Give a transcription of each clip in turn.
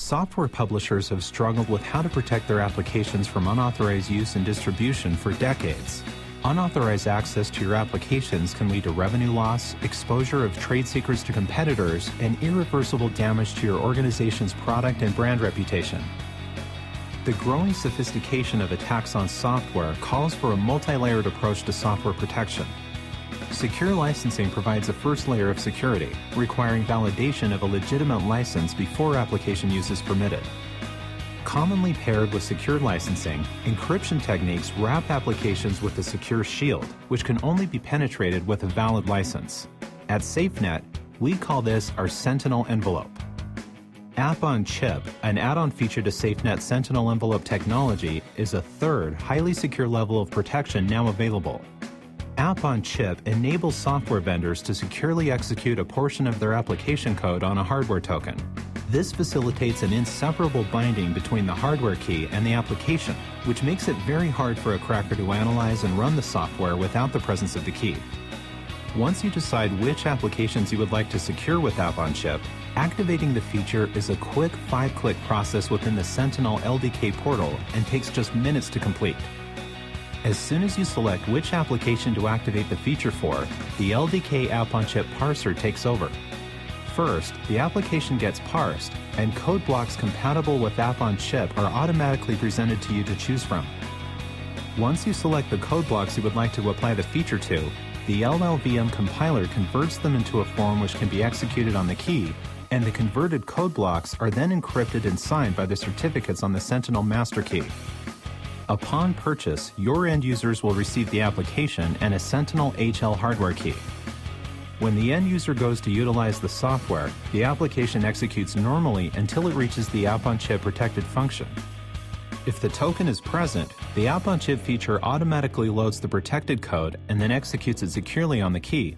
Software publishers have struggled with how to protect their applications from unauthorized use and distribution for decades. Unauthorized access to your applications can lead to revenue loss, exposure of trade secrets to competitors, and irreversible damage to your organization's product and brand reputation. The growing sophistication of attacks on software calls for a multi-layered approach to software protection. Secure licensing provides a first layer of security, requiring validation of a legitimate license before application use is permitted. Commonly paired with secure licensing, encryption techniques wrap applications with a secure shield, which can only be penetrated with a valid license. At SafeNet, we call this our Sentinel envelope. App-on-Chip, an add-on feature to SafeNet Sentinel envelope technology, is a third, highly secure level of protection now available. App-on-Chip enables software vendors to securely execute a portion of their application code on a hardware token. This facilitates an inseparable binding between the hardware key and the application, which makes it very hard for a cracker to analyze and run the software without the presence of the key. Once you decide which applications you would like to secure with App-on-Chip, activating the feature is a quick 5-click process within the Sentinel LDK portal and takes just minutes to complete. As soon as you select which application to activate the feature for, the LDK App-on-Chip parser takes over. First, the application gets parsed, and code blocks compatible with App-on-Chip are automatically presented to you to choose from. Once you select the code blocks you would like to apply the feature to, the LLVM compiler converts them into a form which can be executed on the key, and the converted code blocks are then encrypted and signed by the certificates on the Sentinel master key. Upon purchase, your end users will receive the application and a Sentinel HL hardware key. When the end user goes to utilize the software, the application executes normally until it reaches the App-on-Chip protected function. If the token is present, the App-on-Chip feature automatically loads the protected code and then executes it securely on the key,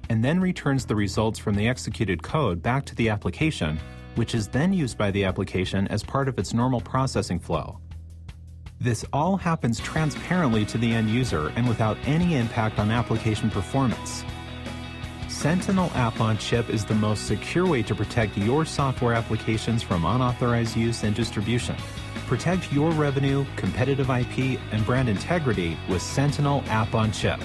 and then returns the results from the executed code back to the application, which is then used by the application as part of its normal processing flow. This all happens transparently to the end user and without any impact on application performance. Sentinel App-on-Chip is the most secure way to protect your software applications from unauthorized use and distribution. Protect your revenue, competitive IP, and brand integrity with Sentinel App-on-Chip.